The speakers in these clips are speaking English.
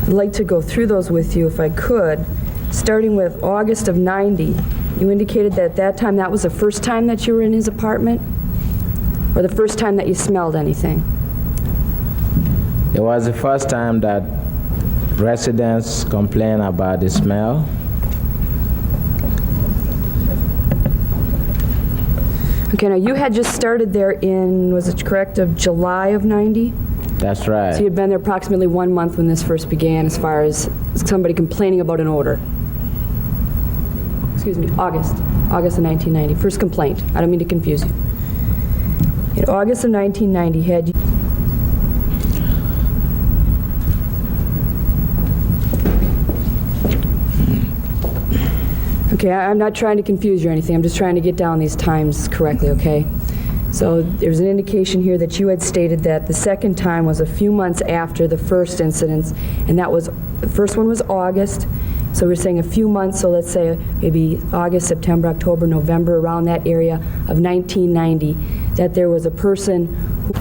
I'd like to go through those with you if I could, starting with August of 90. You indicated that at that time that was the first time that you were in his apartment? Or the first time that you smelled anything? It was the first time that residents complained about the smell. Okay, now you had just started there in, was it correct, of July of 90? That's right. So you'd been there approximately 1 month when this first began, as far as somebody complaining about an odor. Excuse me, August of 1990, first complaint. I don't mean to confuse you. In August of 1990, had you... Okay, I'm not trying to confuse you or anything. I'm just trying to get down these times correctly, okay? So there's an indication here that you had stated that the second time was a few months after the first incident, and that was, the first one was August, so we're saying a few months, so let's say maybe August, September, October, November, around that area of 1990, that there was a person who...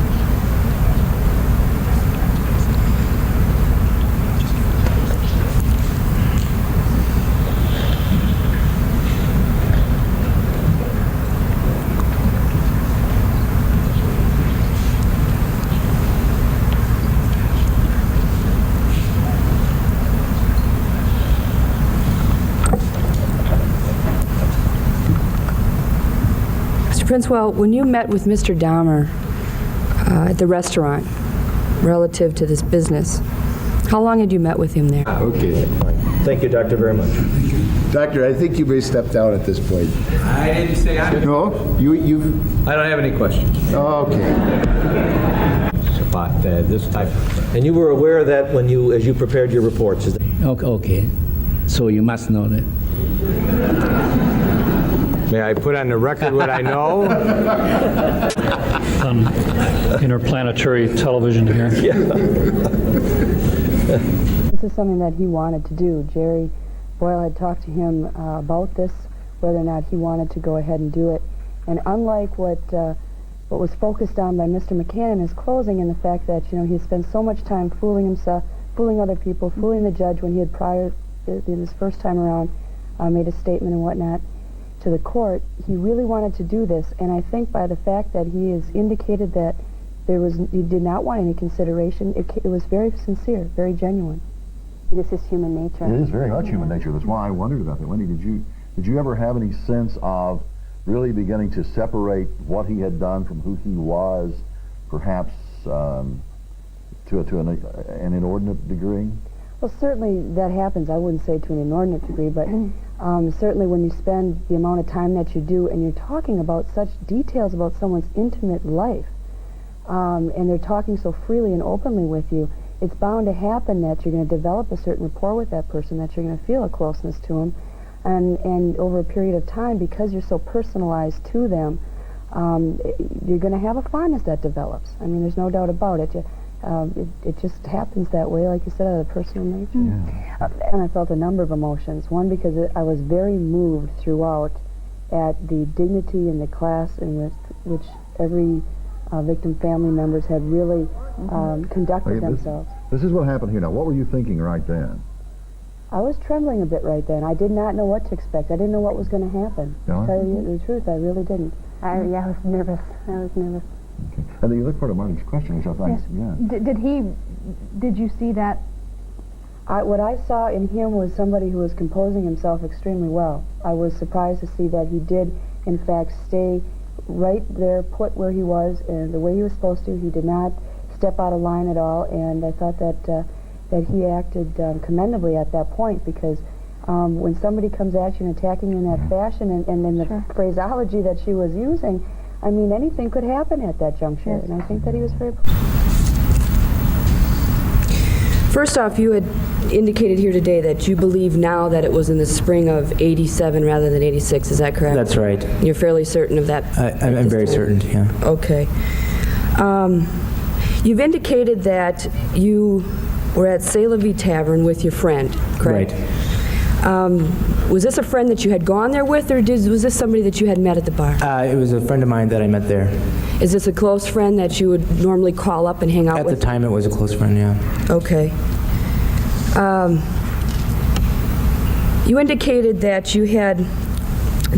Princewell, when you met with Mr. Dahmer at the restaurant relative to this business, how long had you met with him there? Okay. Thank you, Doctor, very much. Doctor, I think you may step down at this point. I didn't say I... No? You've... I don't have any questions. Okay. About this type of thing. And you were aware of that when you, as you prepared your reports? Is that... Okay. So you must know that. May I put on the record what I know? Interplanetary television here. Yeah. This is something that he wanted to do. Jerry Boyle had talked to him about this, whether or not he wanted to go ahead and do it. And unlike what was focused on by Mr. McCann in his closing, and the fact that, you know, he had spent so much time fooling himself, fooling other people, fooling the judge when he had prior, in his first time around, made a statement and whatnot to the court, he really wanted to do this. And I think by the fact that he has indicated that he did not want any consideration, it was very sincere, very genuine. This is human nature. It is very much human nature. That's why I wondered about that. Wendy, did you ever have any sense of really beginning to separate what he had done from who he was, perhaps to an inordinate degree? Well, certainly that happens. I wouldn't say to an inordinate degree, but certainly when you spend the amount of time that you do and you're talking about such details about someone's intimate life, and they're talking so freely and openly with you, it's bound to happen that you're going to develop a certain rapport with that person, that you're going to feel a closeness to them, and over a period of time, because you're so personalized to them, you're going to have a fondness that develops. I mean, there's no doubt about it. It just happens that way, like you said, out of the personal nature. Yeah. And I felt a number of emotions. One, because I was very moved throughout at the dignity and the class in which every victim family members had really conducted themselves. This is what happened here. Now, what were you thinking right then? I was trembling a bit right then. I did not know what to expect. I didn't know what was going to happen. No? To tell you the truth, I really didn't. I was nervous. Okay. And the other part of Marty's question, which I think, Did you see that? What I saw in him was somebody who was composing himself extremely well. I was surprised to see that he did, in fact, stay right there, put where he was, and the way he was supposed to. He did not step out of line at all, and I thought that he acted commendably at that point, because when somebody comes at you and attacking you in that fashion, and in the phraseology that she was using, I mean, anything could happen at that juncture, and I think that he was very... First off, you had indicated here today that you believe now that it was in the spring of 87 rather than 86, is that correct? That's right. You're fairly certain of that? I'm very certain, yeah. Okay. You've indicated that you were at C'est La Vie Tavern with your friend, correct? Right. Was this a friend that you had gone there with, or was this somebody that you had met at the bar? It was a friend of mine that I met there. Is this a close friend that you would normally call up and hang out with? At the time, it was a close friend, yeah. Okay. You indicated that you had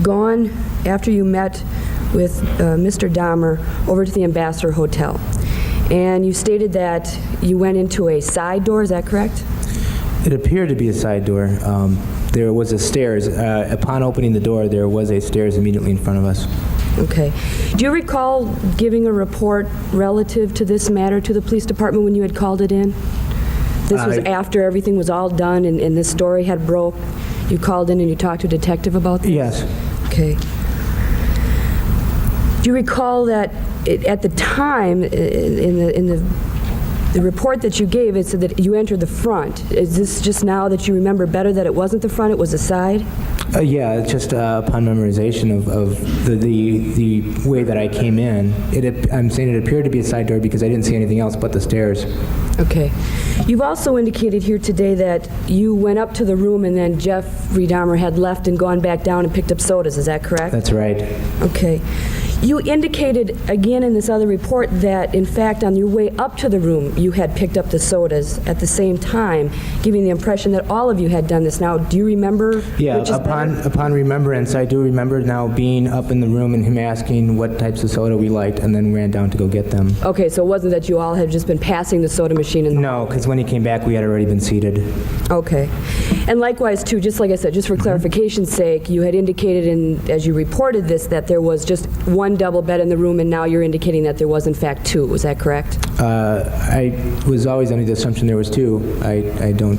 gone, after you met with Mr. Dahmer, over to the Ambassador Hotel. And you stated that you went into a side door, is that correct? It appeared to be a side door. There was a stairs. Upon opening the door, there was a stairs immediately in front of us. Okay. Do you recall giving a report relative to this matter to the police department when you had called it in? This was after everything was all done and this story had broke? You called in and you talked to a detective about this? Yes. Okay. Do you recall that at the time, in the report that you gave, it said that you entered the front? Is this just now that you remember better that it wasn't the front, it was the side? Yeah, it's just upon memorization of the way that I came in. I'm saying it appeared to be a side door because I didn't see anything else but the stairs. Okay. You've also indicated here today that you went up to the room and then Jeffrey Dahmer had left and gone back down and picked up sodas. Is that correct? That's right. Okay. You indicated again in this other report that, in fact, on your way up to the room, you had picked up the sodas at the same time, giving the impression that all of you had done this. Now, do you remember Yeah, which is better? upon remembrance, I do remember now being up in the room and him asking what types of soda we liked, and then ran down to go get them. Okay, so it wasn't that you all had just been passing the soda machine in the No, because when he came back, we had already been seated. Okay. And likewise, too, just like I said, just for clarification's sake, you had indicated, as you reported this, that there was just one double bed in the room, and now you're indicating that there was, in fact, two. Was that correct? I was always under the assumption there was two. I don't...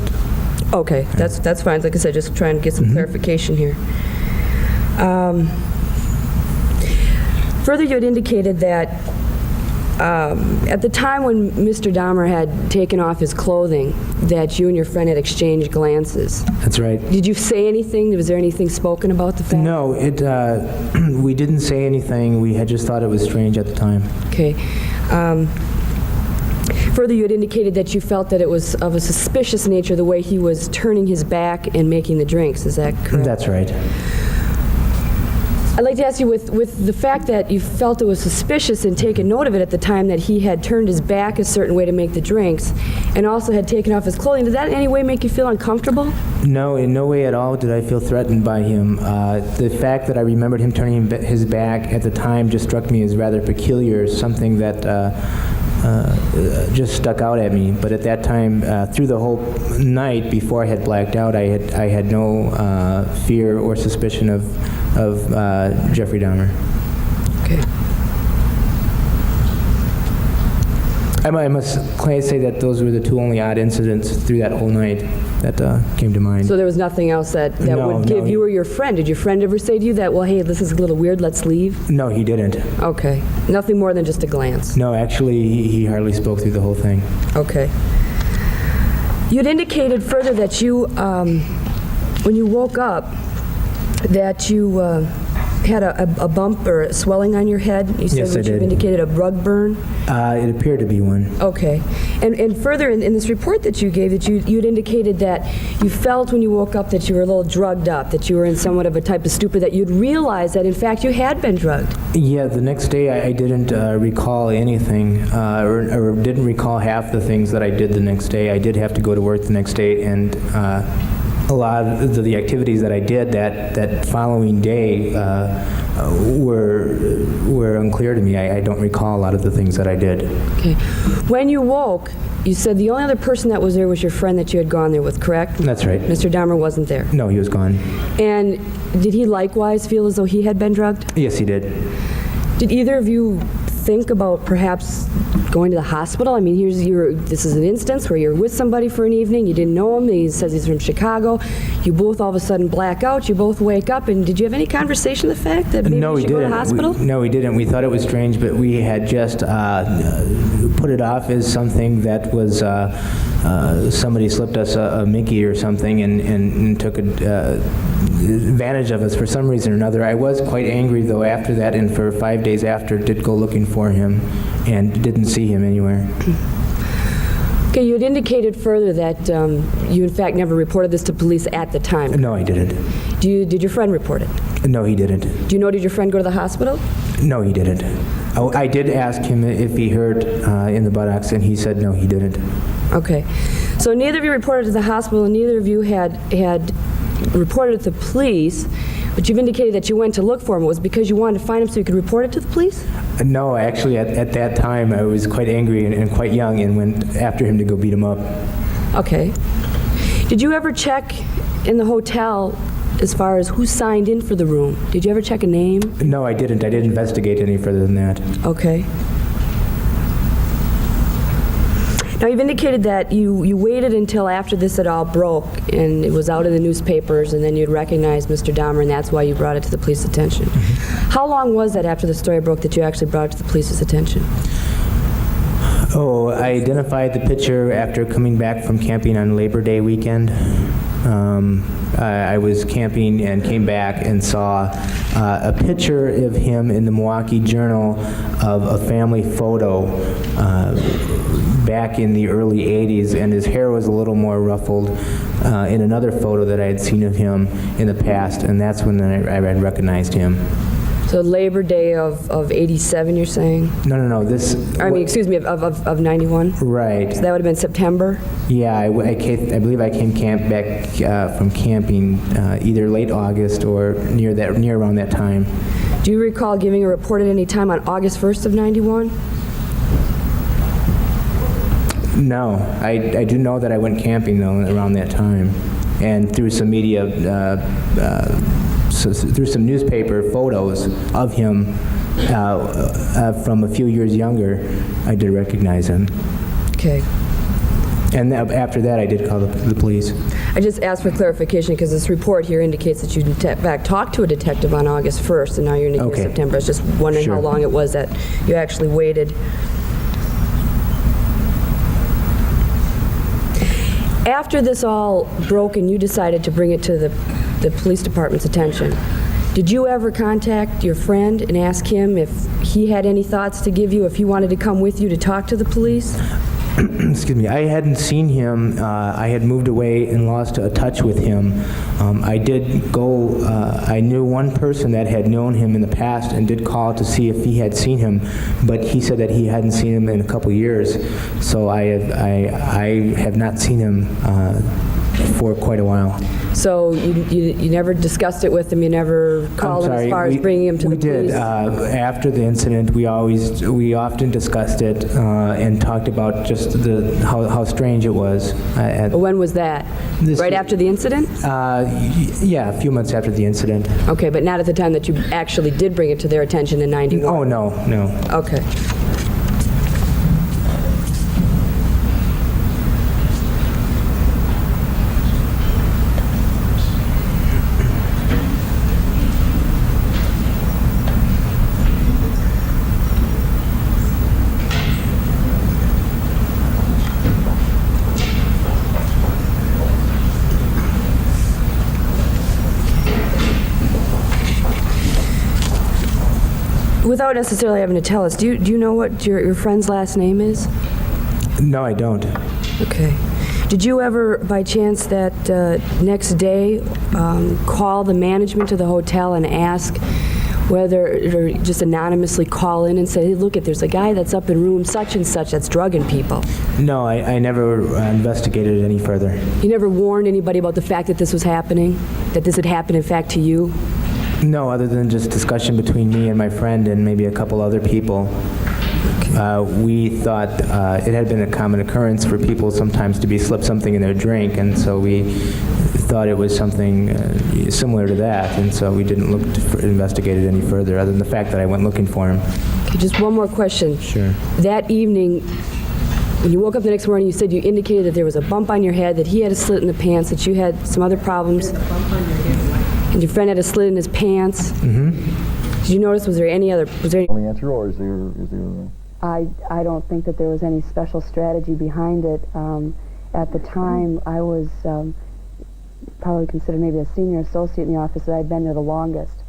Okay, that's fine. Like I said, just trying to get some clarification here. Further, you had indicated that at the time when Mr. Dahmer had taken off his clothing, that you and your friend had exchanged glances. That's right. Did you say anything? Was there anything spoken about the fact? No, we didn't say anything. We had just thought it was strange at the time. Okay. Further, you had indicated that you felt that it was of a suspicious nature the way he was turning his back and making the drinks. Is that correct? That's right. I'd like to ask you, with the fact that you felt it was suspicious and taken note of it at the time that he had turned his back a certain way to make the drinks and also had taken off his clothing, did that in any way make you feel uncomfortable? No, in no way at all did I feel threatened by him. The fact that I remembered him turning his back at the time just struck me as rather peculiar, something that just stuck out at me. But at that time, through the whole night before I had blacked out, I had no fear or suspicion of Jeffrey Dahmer. Okay. I must say that those were the two only odd incidents through that whole night that came to mind. So there was nothing else that would give you or your friend? Did your friend ever say to you that, well, hey, this is a little weird, let's leave? No, he didn't. Okay. Nothing more than just a glance? No, actually, he hardly spoke through the whole thing. Okay. You had indicated further that you, when you woke up, that you had a bump or a swelling on your head. You said Yes, I you did. indicated a rug burn. It appeared to be one. Okay. And further, in this report that you gave, that you had indicated that you felt when you woke up that you were a little drugged up, that you were in somewhat of a type of stupor, that you'd realized that, in fact, you had been drugged. Yeah, the next day I didn't recall anything, or didn't recall half the things that I did the next day. I did have to go to work the next day, and a lot of the activities that I did that following day were unclear to me. I don't recall a lot of the things that I did. Okay. When you woke, you said the only other person that was there was your friend that you had gone there with, correct? That's right. Mr. Dahmer wasn't there. No, he was gone. And did he likewise feel as though he had been drugged? Yes, he did. Did either of you think about perhaps going to the hospital? I mean, this is an instance where you're with somebody for an evening, you didn't know him, he says he's from Chicago, you both all of a sudden black out, you both wake up, and did you have any conversation of the fact that maybe No, you we should go to didn't. the hospital? No, we didn't. We thought it was strange, but we had just put it off as something that was somebody slipped us a Mickey or something and took advantage of us for some reason or another. I was quite angry, though, after that, and for 5 days after, did go looking for him and didn't see him anywhere. Okay, you had indicated further that you, in fact, never reported this to police at the time. No, I didn't. Did your friend report it? No, he didn't. Do you know, did your friend go to the hospital? No, he didn't. Oh, I did ask him if he hurt in the buttocks, and he said no, he didn't. Okay. So neither of you reported to the hospital, and neither of you had reported to the police, but you've indicated that you went to look for him. It was because you wanted to find him so you could report it to the police? No, actually, at that time, I was quite angry and quite young and went after him to go beat him up. Okay. Did you ever check in the hotel as far as who signed in for the room? Did you ever check a name? No, I didn't. I didn't investigate any further than that. Okay. Now, you've indicated that you waited until after this had all broke and it was out in the newspapers, and then you'd recognized Mr. Dahmer, and that's why you brought it to the police's attention. How long was that after the story broke that you actually brought it to the police's attention? Oh, I identified the picture after coming back from camping on Labor Day weekend. I was camping and came back and saw a picture of him in the Milwaukee Journal of a family photo back in the early 80s, and his hair was a little more ruffled in another photo that I had seen of him in the past, and that's when I recognized him. So Labor Day of 87, you're saying? No, this... I mean, excuse me, of 91? Right. So that would have been September? Yeah, I believe I came back from camping either late August or near around that time. Do you recall giving a report at any time on August 1st of 91? No, I do know that I went camping though around that time, and through some media, through some newspaper photos of him from a few years younger, I did recognize him. Okay. And after that, I did call the police. I just asked for clarification because this report here indicates that you in fact talked to a detective on August 1st, and now you're indicating Okay. September. I was just wondering Sure. how long it was that you actually waited. After this all broke and you decided to bring it to the police department's attention, did you ever contact your friend and ask him if he had any thoughts to give you, if he wanted to come with you to talk to the police? Excuse me, I hadn't seen him. I had moved away and lost touch with him. I did go, I knew one person that had known him in the past and did call to see if he had seen him, but he said that he hadn't seen him in a couple years. So I have not seen him for quite a while. So you never discussed it with him, you never called him as far as bringing him to the police? We did. After the incident, we often discussed it and talked about just how strange it was. When was that? Right after the incident? Yeah, a few months after the incident. Okay, but not at the time that you actually did bring it to their attention in 91? Oh, no. Okay. Without necessarily having to tell us, do you know what your friend's last name is? No, I don't. Okay. Did you ever, by chance, that next day call the management of the hotel and ask whether, or just anonymously call in and say, hey, look, there's a guy that's up in room such and such that's drugging people? No, I never investigated it any further. You never warned anybody about the fact that this was happening? That this had happened, in fact, to you? No, other than just discussion between me and my friend and maybe a couple other people. We thought it had been a common occurrence for people sometimes to slip something in their drink, and so we thought it was something similar to that, and so we didn't look to investigate it any further, other than the fact that I went looking for him. Okay, just one more question. Sure. That evening, when you woke up the next morning, you said you indicated that there was a bump on your head, that he had a slit in the pants, that you had some other problems. And your friend had a slit in his pants. Mm-hmm. Did you notice, was there any Only answer, or is there? I don't think that there was any special strategy behind it. At the time, I was probably considered maybe a senior associate in the office, that I'd been there the longest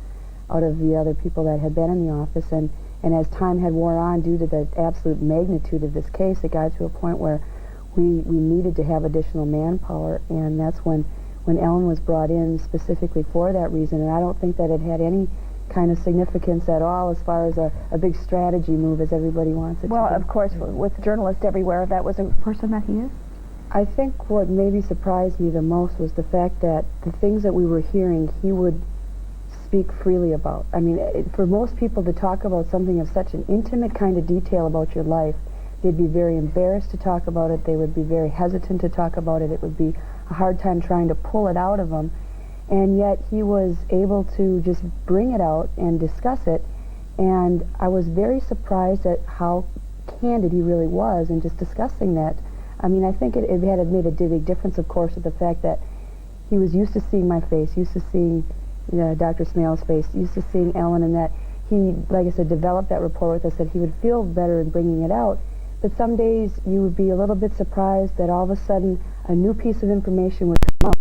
out of the other people that had been in the office. And as time had wore on, due to the absolute magnitude of this case, it got to a point where we needed to have additional manpower, and that's when Ellen was brought in specifically for that reason. And I don't think that it had any kind of significance at all as far as a big strategy move as everybody wants it to be. Well, of course, with journalists everywhere, that was a person that he is. I think what maybe surprised me the most was the fact that the things that we were hearing, he would speak freely about. I mean, for most people to talk about something of such an intimate kind of detail about your life, they'd be very embarrassed to talk about it. They would be very hesitant to talk about it. It would be a hard time trying to pull it out of them. And yet he was able to just bring it out and discuss it. And I was very surprised at how candid he really was in just discussing that. I mean, I think it had made a big difference, of course, with the fact that he was used to seeing my face, used to seeing Dr. Smale's face, used to seeing Ellen, and that he, like I said, developed that rapport with us, that he would feel better in bringing it out. But some days you would be a little bit surprised that all of a sudden a new piece of information would come out.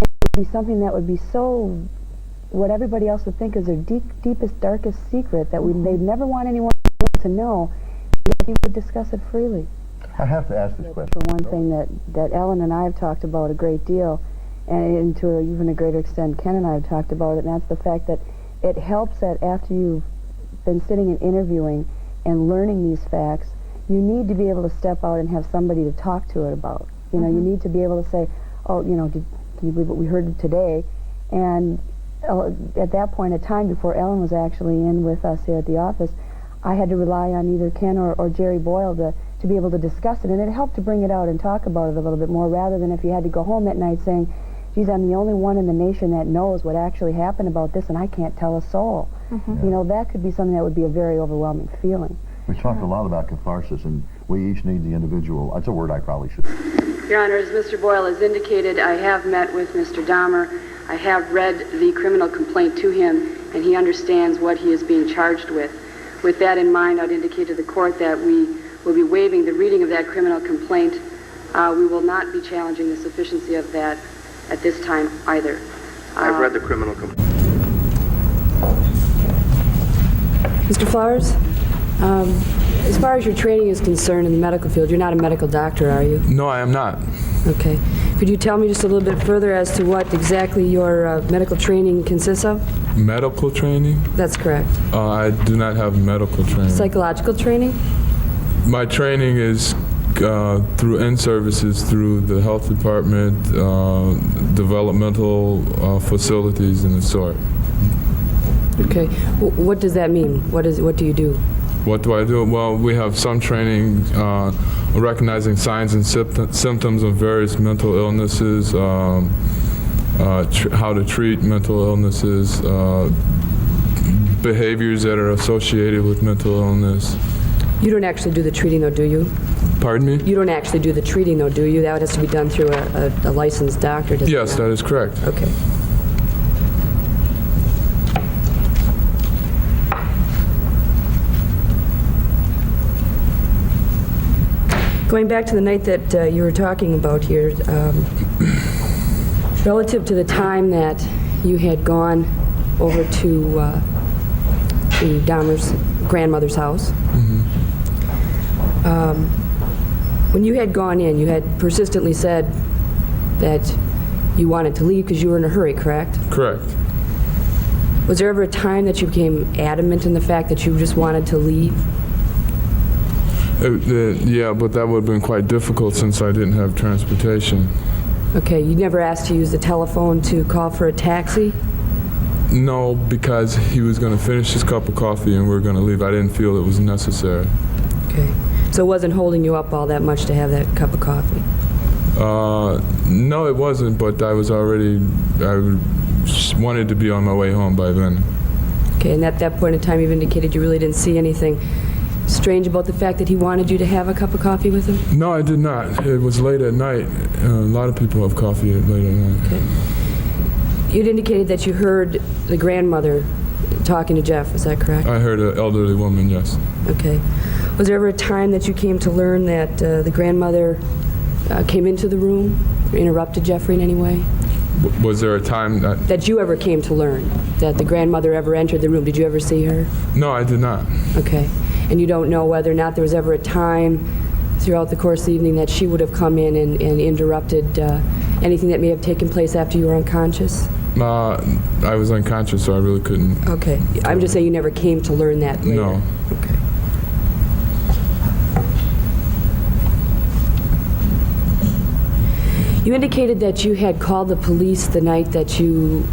It would be something that would be so, what everybody else would think is their deepest, darkest secret that they'd never want anyone to know, yet he would discuss it freely. I have to ask this question. For one thing that Ellen and I have talked about a great deal, and to even a greater extent Ken and I have talked about it, and that's the fact that it helps that after you've been sitting and interviewing and learning these facts, you need to be able to step out and have somebody to talk to it about. You know, you need to be able to say, oh, you know, can you believe what we heard today? And at that point in time, before Ellen was actually in with us here at the office, I had to rely on either Ken or Jerry Boyle to be able to discuss it, and it helped to bring it out and talk about it a little bit more, rather than if you had to go home that night saying, geez, I'm the only one in the nation that knows what actually happened about this, and I can't tell a soul. You know, that could be something that would be a very overwhelming feeling. We talked a lot about catharsis, and we each need the individual. That's a word I probably should. Your Honor, as Mr. Boyle has indicated, I have met with Mr. Dahmer. I have read the criminal complaint to him, and he understands what he is being charged with. With that in mind, I'd indicate to the court that we will be waiving the reading of that criminal complaint. We will not be challenging the sufficiency of that at this time either. I've read the criminal complaint. Mr. Flowers, as far as your training is concerned in the medical field, you're not a medical doctor, are you? No, I am not. Okay. Could you tell me just a little bit further as to what exactly your medical training consists of? Medical training? That's correct. I do not have medical training. Psychological training? My training is through in-services, through the health department, developmental facilities and the sort. Okay. What does that mean? What do you do? What do I do? Well, we have some training recognizing signs and symptoms of various mental illnesses, how to treat mental illnesses, behaviors that are associated with mental illness. You don't actually do the treating, though, do you? Pardon me? You don't actually do the treating, though, do you? That has to be done through a licensed doctor, does it Yes, not? that is correct. Okay. Going back to the night that you were talking about here, relative to the time that you had gone over to Dahmer's grandmother's house, when you had gone in, you had persistently said that you wanted to leave because you were in a hurry, correct? Correct. Was there ever a time that you became adamant in the fact that you just wanted to leave? Yeah, but that would have been quite difficult since I didn't have transportation. Okay, you never asked to use the telephone to call for a taxi? No, because he was going to finish his cup of coffee and we were going to leave. I didn't feel it was necessary. Okay. So it wasn't holding you up all that much to have that cup of coffee? No, it wasn't, but I wanted to be on my way home by then. Okay, and at that point in time you've indicated you really didn't see anything strange about the fact that he wanted you to have a cup of coffee with him? No, I did not. It was late at night. A lot of people have coffee late at night. Okay. You'd indicated that you heard the grandmother talking to Jeff, is that correct? I heard an elderly woman, yes. Okay. Was there ever a time that you came to learn that the grandmother came into the room or interrupted Jeffrey in any way? Was there a time that you ever came to learn that the grandmother ever entered the room? Did you ever see her? No, I did not. Okay. And you don't know whether or not there was ever a time throughout the course of the evening that she would have come in and interrupted anything that may have taken place after you were unconscious? I was unconscious, so I really couldn't. Okay. I'm just saying you never came to learn that later. No. Okay. You indicated that you had called the police the night that you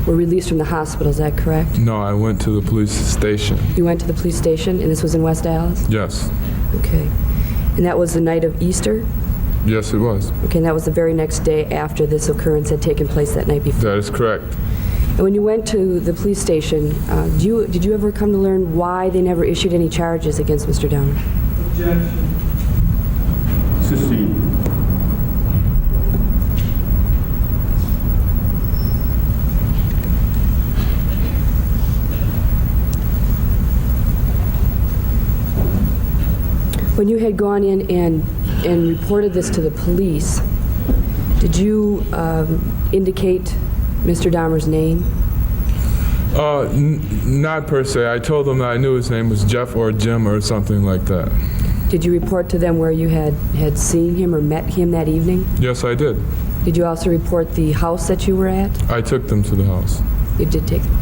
were released from the hospital, is that correct? No, I went to the police station. You went to the police station, and this was in West Dallas? Yes. Okay. And that was the night of Easter? Yes, it was. Okay, and that was the very next day after this occurrence had taken place that night before? That is correct. And when you went to the police station, did you ever come to learn why they never issued any charges against Mr. Dahmer? Objection. Sustained. When you had gone in and reported this to the police, did you indicate Mr. Dahmer's name? Not per se. I told them that I knew his name was Jeff or Jim or something like that. Did you report to them where you had seen him or met him that evening? Yes, I did. Did you also report the house that you were at? I took them to the house. You did take them.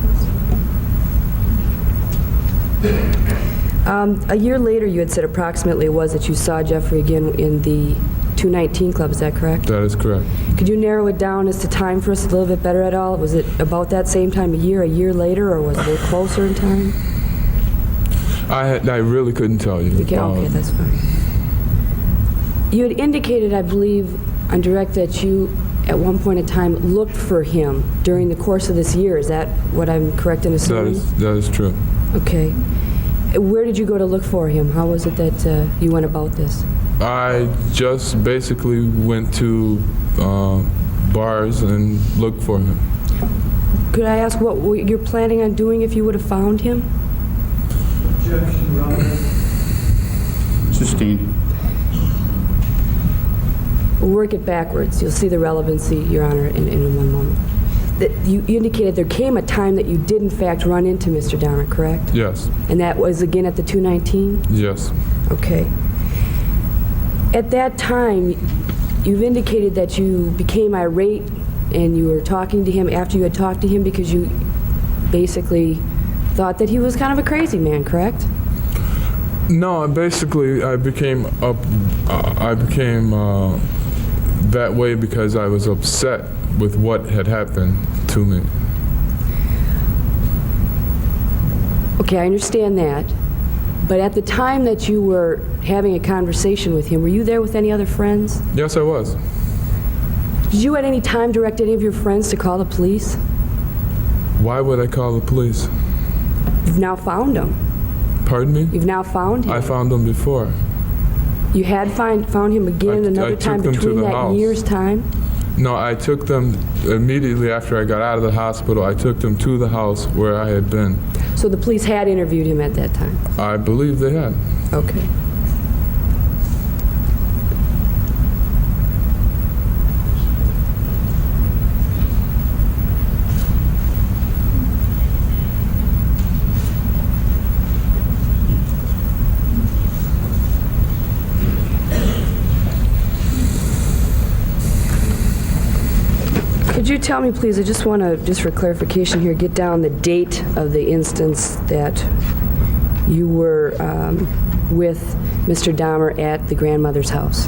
A year later, you had said approximately it was that you saw Jeffrey again in the 219 Club, is that correct? That is correct. Could you narrow it down as to time for us a little bit better at all? Was it about that same time a year later, or was it a little closer in time? I really couldn't tell you. Okay, that's fine. You had indicated, I believe, on direct that you, at one point in time, looked for him during the course of this year. Is that what I'm correct in assuming? That is true. Okay. Where did you go to look for him? How was it that you went about this? I just basically went to bars and looked for him. Could I ask what you're planning on doing if you would have found him? Objection, relevant. Sustained. We'll work it backwards. You'll see the relevancy, Your Honor, in one moment. That you indicated there came a time that you did, in fact, run into Mr. Dahmer, correct? Yes. And that was again at the 219? Yes. Okay. At that time, you've indicated that you became irate and you were talking to him after you had talked to him because you basically thought that he was kind of a crazy man, correct? No, basically, I became that way because I was upset with what had happened to me. Okay, I understand that. But at the time that you were having a conversation with him, were you there with any other friends? Yes, I was. Did you at any time direct any of your friends to call the police? Why would I call the police? You've now found him. Pardon me? You've now found him. I found him before. You had found him again another time between that year's time? No, I took them immediately after I got out of the hospital. I took them to the house where I had been. So the police had interviewed him at that time? I believe they had. Okay. Could you tell me, please, I just want to, just for clarification here, get down the date of the instance that you were with Mr. Dahmer at the grandmother's house?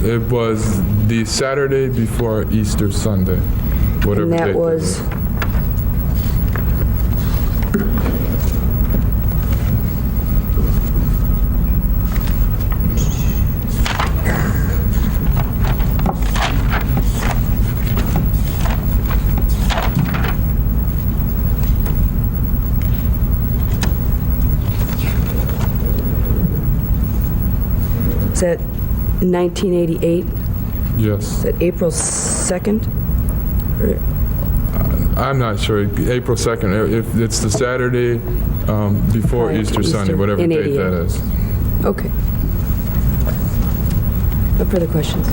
It was the Saturday before Easter Sunday, whatever And that date was? Is that 1988? Yes. Is that April 2nd? I'm not sure. April 2nd. If it's the Saturday before Prior to Easter Sunday, Easter, whatever in date 88. that is. Okay. No further questions.